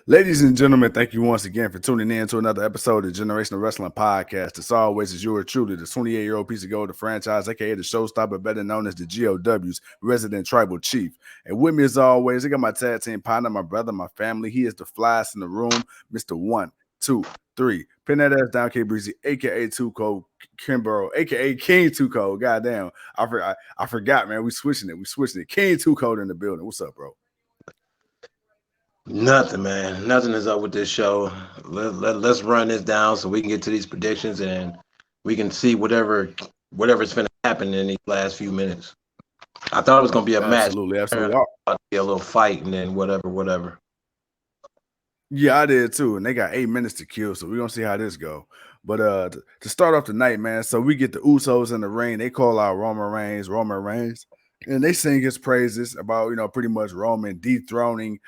Ladies and gentlemen, thank you once again for tuning in to another episode of Generational Wrestling Podcast. As always, is yours truly, the 28-year-old piece of gold, the franchise, aka the showstopper, better known as the GOW's resident tribal chief. And with me, as always, I got my tag team partner, my brother, my family. He is the flyest in the room, Mr. 1, 2, 3. Pin that ass down, K Breezy, aka Tuco Kimborough, aka King Tuco. Goddamn, I forgot, man. We switching it. King Tuco in the building. What's up, bro? Nothing, man. Nothing is up with this show. Let's run this down so we can get to these predictions and we can see whatever's going to happen in these last few minutes. I thought it was going to be a match. Absolutely. Be a little fight and then whatever. Yeah, I did too, and they got 8 minutes to kill, so we're gonna see how this go. But to start off the night, man, so we get the Usos in the ring. They call out Roman Reigns, and they sing his praises about pretty much Roman dethroning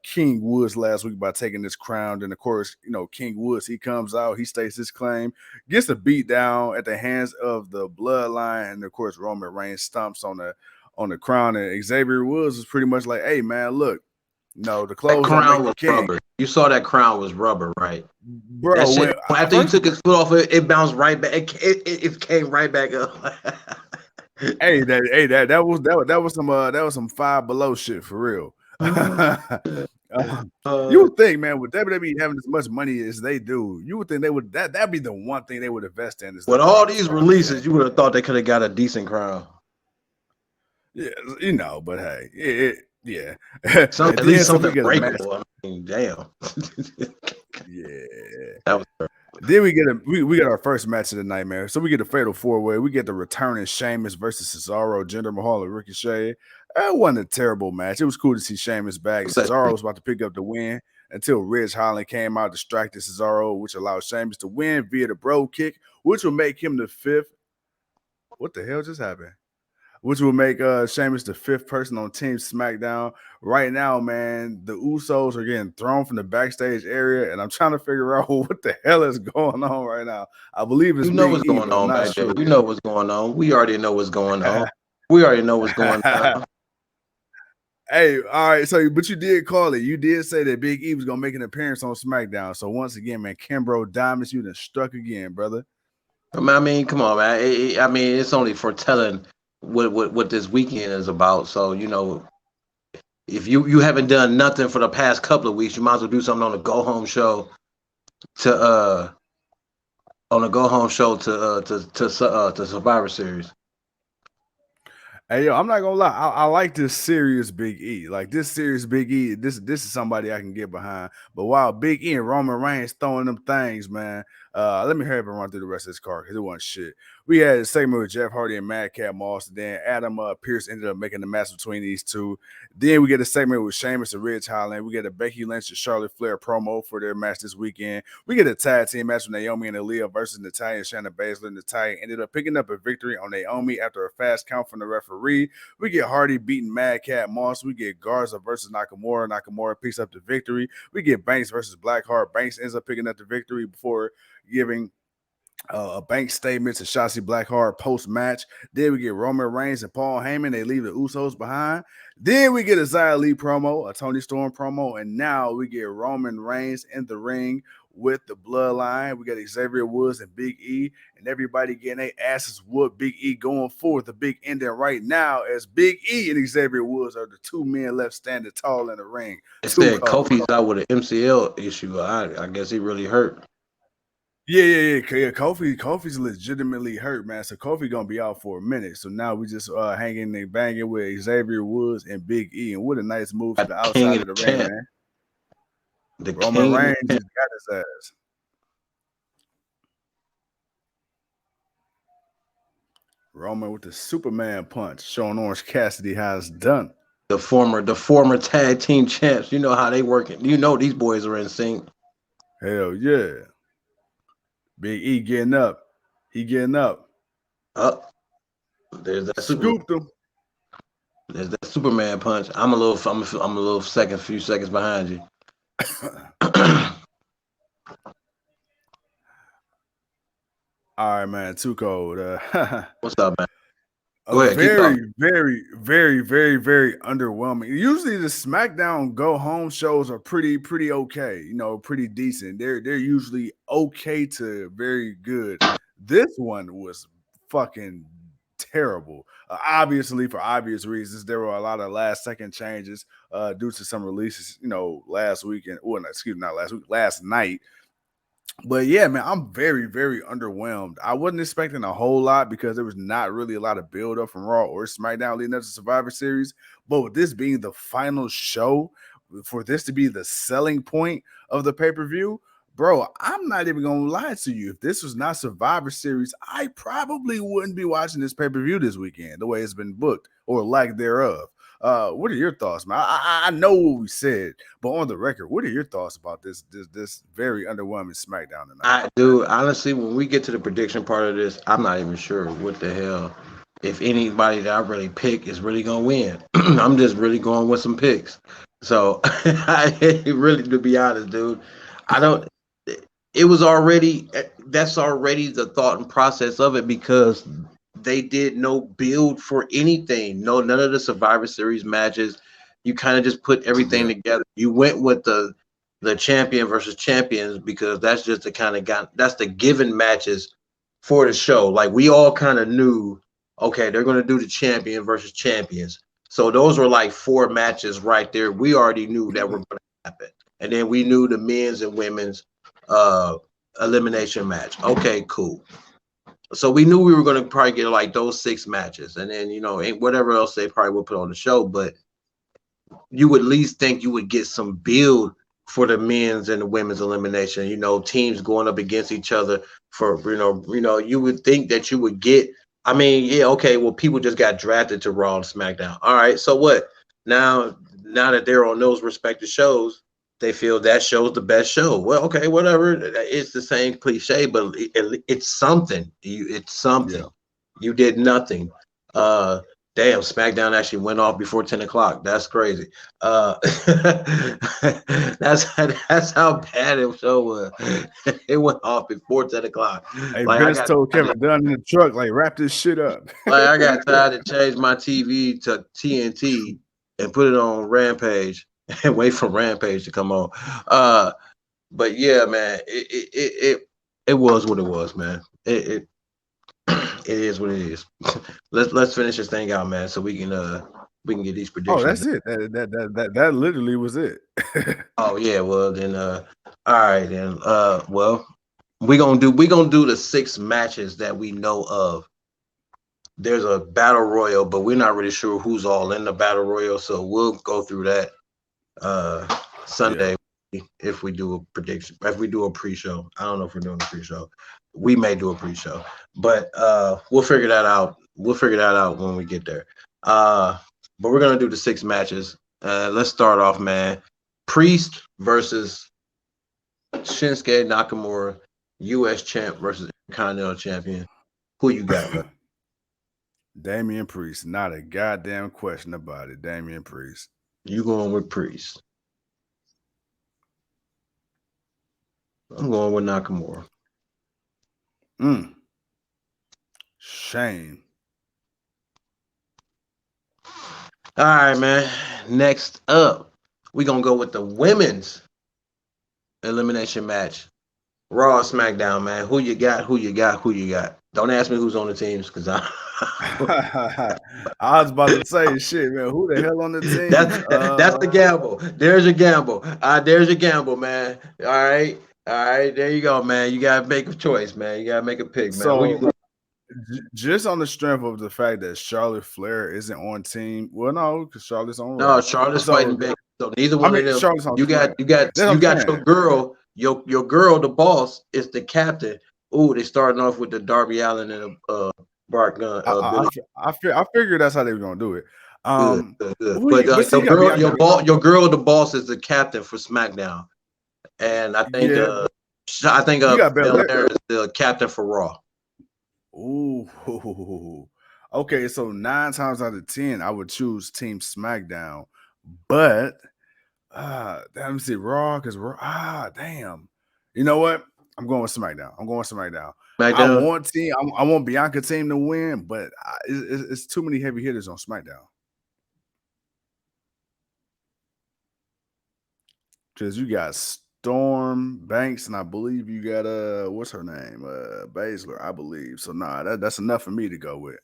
King Woods last week by taking this crown. And of course, King Woods, he comes out, he states his claim, gets a beat down at the hands of the Bloodline, and of course Roman Reigns stomps on the crown, and Xavier Woods was pretty much like, "Hey man, look. No, the clothes that crown was rubber. You saw that crown was rubber, right? Bro, after you took his foot off it bounced right back. It came right back up. that was some Five Below shit for real. You would think, man, with WWE having as much money as they do, you would think they would that'd be the one thing they would invest in. With all these releases, you would have thought they could have got a decent crown. Yeah, but hey, yeah. At least something breakable. I mean, damn. Yeah. That was perfect. Then we get our first match of the night, man. So we get a fatal four-way. We get the returning Sheamus versus Cesaro, Jinder Mahal, and Ricochet. That wasn't a terrible match. It was cool to see Sheamus back. Cesaro was about to pick up the win until Ridge Holland came out, distracted Cesaro, which allowed Sheamus to win via the bro kick, which will make him the fifth. What the hell just happened? Which will make Sheamus the fifth person on Team SmackDown. Right now, man, the Usos are getting thrown from the backstage area, and I'm trying to figure out what the hell is going on right now. I believe it's what's going on, man. Sure. You know what's going on. We already know what's going on. Hey, all right. So, but you did call it. You did say that Big E was gonna make an appearance on SmackDown. So once again, man, Kimbro Diamonds, you done struck again, brother. I mean, come on, man. I mean, it's only for telling what this weekend is about. So, if you haven't done nothing for the past couple of weeks, you might as well do something on the go home show to Survivor Series. Hey, yo, I'm not gonna lie. I like this serious Big E. Like this serious Big E. This is somebody I can get behind. But while Big E and Roman Reigns throwing them things, man. Let me hurry up and run through the rest of this card because it wasn't shit. We had a segment with Jeff Hardy and Madcap Moss. Then Adam Pierce ended up making the match between these two. Then we get a segment with Sheamus and Ridge Holland. We get a Becky Lynch and Charlotte Flair promo for their match this weekend. We get a tag team match with Naomi and Aaliyah versus Natalya and Shayna Baszler. Natalya ended up picking up a victory on Naomi after a fast count from the referee. We get Hardy beating Madcap Moss. We get Garza versus Nakamura. Nakamura picks up the victory. We get Banks versus Blackheart. Banks ends up picking up the victory before giving a bank statement to Shotzi Blackheart post-match. Then we get Roman Reigns and Paul Heyman. They leave the Usos behind. Then we get a Xia Li promo, a Toni Storm promo, and now we get Roman Reigns in the ring with the Bloodline. We got Xavier Woods and Big E, and everybody getting their asses whooped. Big E going forward, the big ending right now, as Big E and Xavier Woods are the two men left standing tall in the ring. They said Kofi's out with an MCL issue. I guess he really hurt. Yeah. Kofi's legitimately hurt, man. So Kofi gonna be out for a minute. So now we just hanging and banging with Xavier Woods and Big E, and what a nice move to the outside of the ring, man. Roman Reigns just got his ass. Roman with the Superman punch, showing Orange Cassidy how it's done. The former tag team champs. You know how they working. You know these boys are in sync. Hell yeah. Big E getting up. He getting up. Up. There's that scooped him. There's that Superman punch. I'm a little few seconds behind you. All right, man. Too cold. What's up, man? A Go ahead, keep talking. very underwhelming. Usually the SmackDown go home shows are pretty okay, pretty decent. They're usually okay to very good. This one was fucking terrible. Obviously, for obvious reasons, there were a lot of last second changes due to some releases, last weekend. Well, excuse me, not last week, last night. But yeah, man, I'm very underwhelmed. I wasn't expecting a whole lot because there was not really a lot of build up from Raw or SmackDown leading up to Survivor Series. But with this being the final show, for this to be the selling point of the pay per view, bro, I'm not even gonna lie to you. If this was not Survivor Series, I probably wouldn't be watching this pay per view this weekend the way it's been booked or lack thereof. What are your thoughts, man? I know what we said, but on the record, what are your thoughts about this very underwhelming SmackDown tonight? I do honestly. When we get to the prediction part of this, I'm not even sure what the hell. If anybody that I really pick is really gonna win, I'm just really going with some picks. So I really, to be honest, dude, I don't. It was already that's already the thought and process of it because they did no build for anything. No, none of the Survivor Series matches. You kind of just put everything Yeah, together. You went with the champion versus champions because that's just the kind of that's the given matches for the show. Like we all kind of knew, okay, they're gonna do the champion versus champions. So those were like four matches right there. We already knew that were gonna happen. And then we knew the men's and women's uh elimination match. Okay, cool. So we knew we were going to probably get like those six matches, and then whatever else they probably would put on the show. But you would at least think you would get some build for the men's and the women's elimination. Teams going up against each other for you would think that you would get. I mean, yeah, okay. Well, people just got drafted to Raw and SmackDown. All right, so what? Now that they're on those respective shows, they feel that show's the best show. Well, okay, whatever. It's the same cliche, but it's something. It's something. yeah. You did nothing. Uh, Damn, SmackDown actually went off before 10 o'clock. That's crazy. Uh, that's how bad it show was. It went off before 10 o'clock. Hey, Like I Vince got, told Kevin Dunn in the truck, like, wrap this shit up. I got tired to change my TV to TNT and put it on Rampage and wait for Rampage to come on. But yeah, man, it was what it was, man. It it is what it is. Let's finish this thing out, man, so we can get these Oh, predictions that's done. it. That literally was it. Oh yeah, well then all right then. Well, we gonna do the six matches that we know of. There's a battle royal, but we're not really sure who's all in the battle royal, so we'll go through that uh Yeah. Sunday if we do a prediction. If we do a pre-show. I don't know if we're doing a pre-show. We may do a pre-show, but we'll figure that out. We'll figure that out when we get there. But we're gonna do the six matches. Let's start off, man. Priest versus Shinsuke Nakamura, U.S. champ versus Intercontinental champion. Who you got, bro? Damian Priest, not a goddamn question about it. Damian Priest. You going with Priest? I'm going with Nakamura. Mm, shame. All right, man. Next up, we're gonna go with the women's elimination match. Raw SmackDown, man. Who you got? Who you got? Who you got? Don't ask me who's on the teams because I I was about to say shit, man. Who the hell on the teams? that's the gamble. There's your gamble. There's your gamble, man. All right. All right. There you go, man. You gotta make a choice, man. You gotta make a pick, man. Who you So just on the strength of the fact that Charlotte Flair isn't on team. Well, no, because Charlotte's on No, Raw. Charlotte's fighting So big. So neither I one mean of them. Charlotte's on You got Smack. you got That's what you I'm got your saying. girl, your girl, the boss is the captain. Ooh, they starting off with the Darby Allen and Bart Gunn, Billy. I figured that's how they were gonna do it. Good, good, good. Who But you, but see, your you gotta be girl, honest. your girl, the boss is the captain for SmackDown, and Yeah, I think you got Belair. Belair is the captain for Raw. Ooh. Okay, so 9 times out of 10, I would choose Team SmackDown, but let me see Raw because damn. You know what? I'm going with SmackDown. I SmackDown. want team. I want Bianca team to win, but it's too many heavy hitters on SmackDown. Because you got Storm Banks, and I believe you got what's her name? Baszler, I believe. So that's enough for me to go with.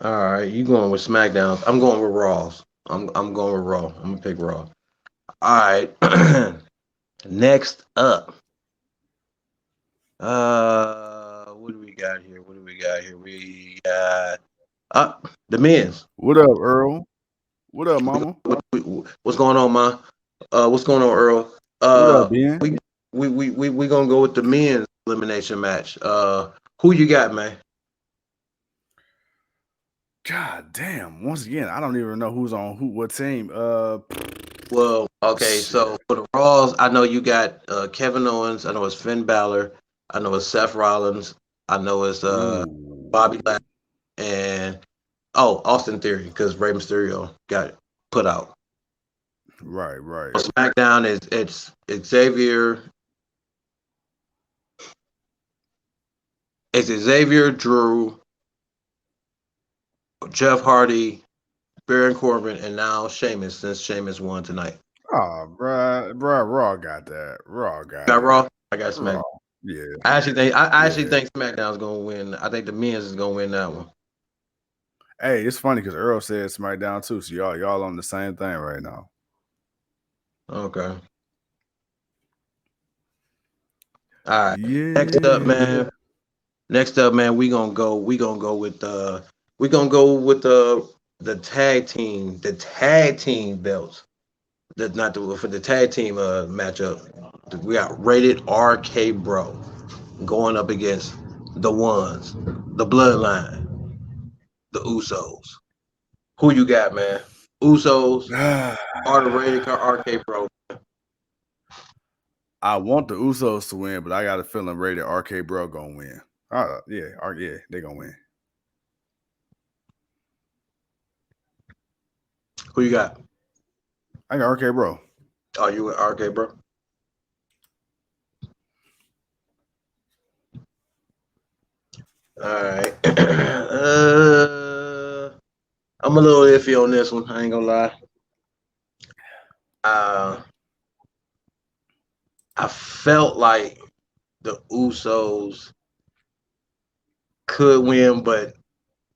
All right, you going with SmackDown? I'm going with Raws. I'm going with Raw. I'm gonna pick Raw. All right. Next up, what do we got here? What do we got here? We got the men's. What up, Earl? What up, Mama? What's going on, ma? What's going on, Earl? What up, Uh, Ben? we gonna go with the men's elimination match. Who you got, man? God damn. Once again, I don't even know who's on what team. Well, okay, Shit. so for the Raws, I know you got Kevin Owens. I know it's Finn Balor. I know it's Seth Rollins. I know it's Bobby Ooh. Lashley and Austin Theory because Rey Mysterio got put out. Right. On SmackDown is it's Xavier, Drew, Jeff Hardy, Baron Corbin, and now Sheamus since Sheamus won tonight. Oh, bruh, Raw got that. Raw got Got it. Raw. I got Raw. SmackDown. Yeah. I actually Yeah. think SmackDown's gonna win. I think the men's is gonna win that one. Hey, it's funny because Earl said SmackDown too. So y'all on the same thing right now. Okay. All right. Next up, Yeah. man. Next up, man. We gonna go with the tag team. The tag team belts. That's not the for the tag team matchup. We got rated RK Bro going up against the ones, the bloodline, the Usos. Who you got, man? Usos or the rated RK Bro? I want the Usos to win, but I got a feeling Rated RK Bro gonna win. Yeah, they gonna win. Who you got? I got RK Bro. Are you with RK Bro? All right. I'm a little iffy on this one. I ain't gonna lie. Uh, I felt like the Usos could win, but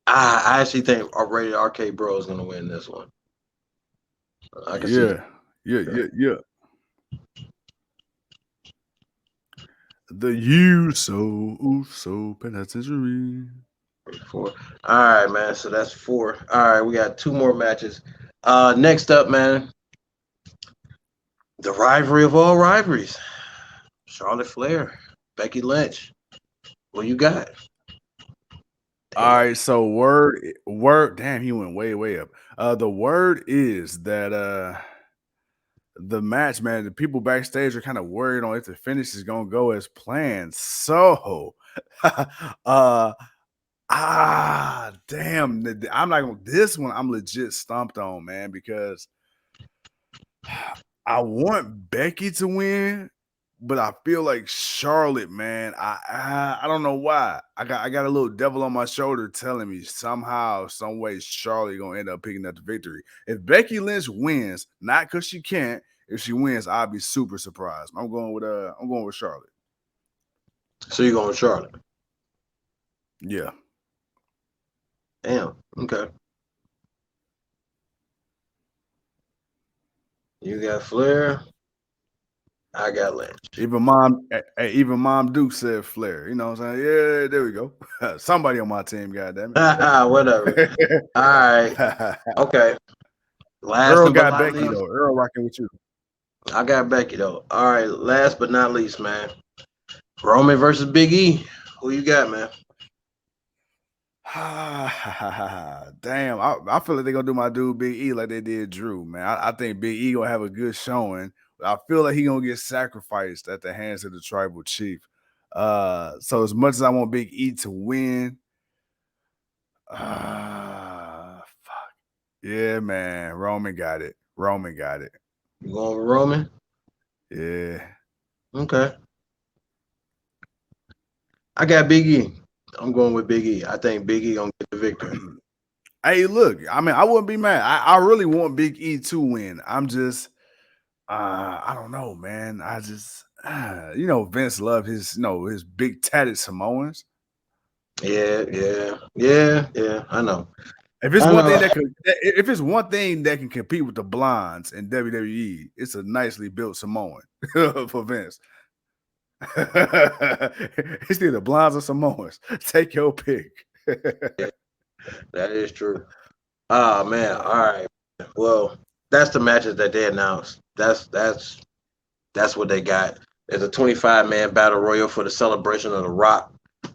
I actually think our rated RK Bro is gonna win this one. I can see that. Yeah. The Uso penitentiary. Four. All right, man. So that's four. All right, we got two more matches. Next up, man, the rivalry of all rivalries: Charlotte Flair, Becky Lynch. What you got? All Damn. right, so word. Damn, he went way up. The word is that the match, man, the people backstage are kind of worried on if the finish is gonna go as planned. So, damn, I'm not gonna. This one I'm legit stumped on, man, because I want Becky to win, but I feel like Charlotte, man. I don't know why. I got a little devil on my shoulder telling me somehow, some way, Charlotte gonna end up picking up the victory. If Becky Lynch wins, not because she can't, if she wins, I'll be super surprised. I'm going with Charlotte. So you going with Charlotte? Yeah. Damn. Okay. You got Flair. I got Lynch. Even Mom Duke said Flair. You know what I'm saying? Yeah, there we go. Somebody on my team, goddamn Whatever. it. All right. Okay. Last Earl but got not Becky least, though. Earl rocking with you. I got Becky though. All right. Last but not least, man, Roman versus Big E. Who you got, man? Damn, I feel like they're gonna do my dude Big E like they did Drew, man. I think Big E gonna have a good showing, but I feel like he gonna get sacrificed at the hands of the tribal chief. So as much as I want Big E to win, fuck. Yeah, man. Roman got it. You going with Roman? Yeah. Okay. I got Big E. I'm going with Big E. I think Big E gonna get the victory. Hey, look, I mean, I wouldn't be mad. I really want Big E to win. I'm just, I don't know, man. I just, Vince loved his, his big tatted Samoans. Yeah. I know. If it's I one thing know. that could, if it's one thing that can compete with the blondes in WWE, it's a nicely built Samoan for Vince. It's either blondes or Samoans. Take your pick. Yeah, that is true. Oh man. All right. Well, that's the matches that they announced. That's what they got. There's a 25-man battle royal for the celebration of The Rock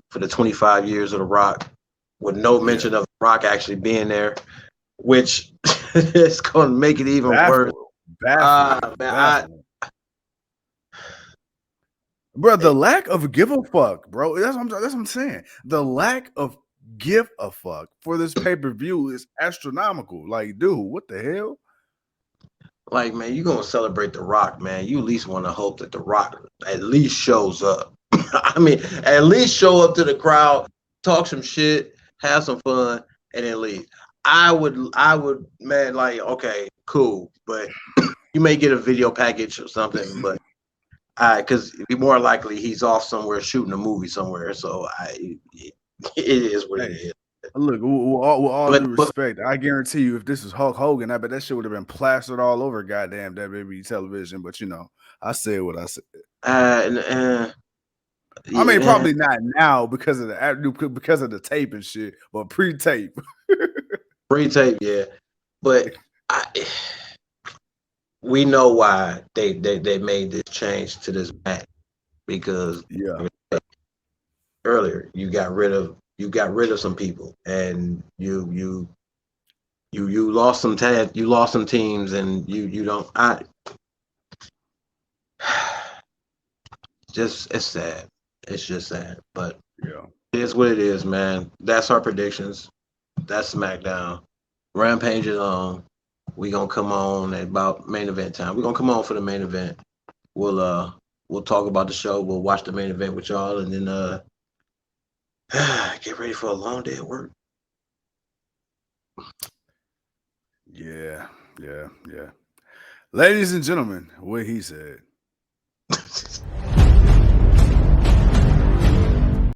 for the 25 years of The Rock, with no Yeah, mention of The Rock actually being there, which is going to make it even worse. baffling, Man, baffling. Bro, the lack of give a fuck, bro. That's what I'm saying. The lack of give a fuck for this pay-per-view is astronomical. Like, dude, what the hell? like, man, you're going to celebrate The Rock, man. You at least want to hope that The Rock at least shows up. I mean, at least show up to the crowd, talk some shit, have some fun, and then leave. I would, man, like, okay, cool, but you may get a video package or something, but because more likely he's off somewhere shooting a movie somewhere. So it is what it Hey, is. look, with all But due respect, I guarantee you, if this was Hulk Hogan, I bet that shit would have been plastered all over goddamn WWE television. But I said what I said. I mean, Yeah, probably not now because of the tape and shit, but pre-tape. pre-tape, yeah. But I, we know why they made this change to this match because Yeah. earlier you got rid of some people and you lost some teams and you don't I just it's sad. It's just sad, but Yeah. it is what it is, man. That's our predictions. That's SmackDown. Rampage is on. We gonna come on at about main event time. We're gonna come on for the main event. We'll talk about the show. We'll watch the main event with y'all, and then get ready for a long day at work. Yeah. Yeah. Yeah. Ladies and gentlemen, what he said.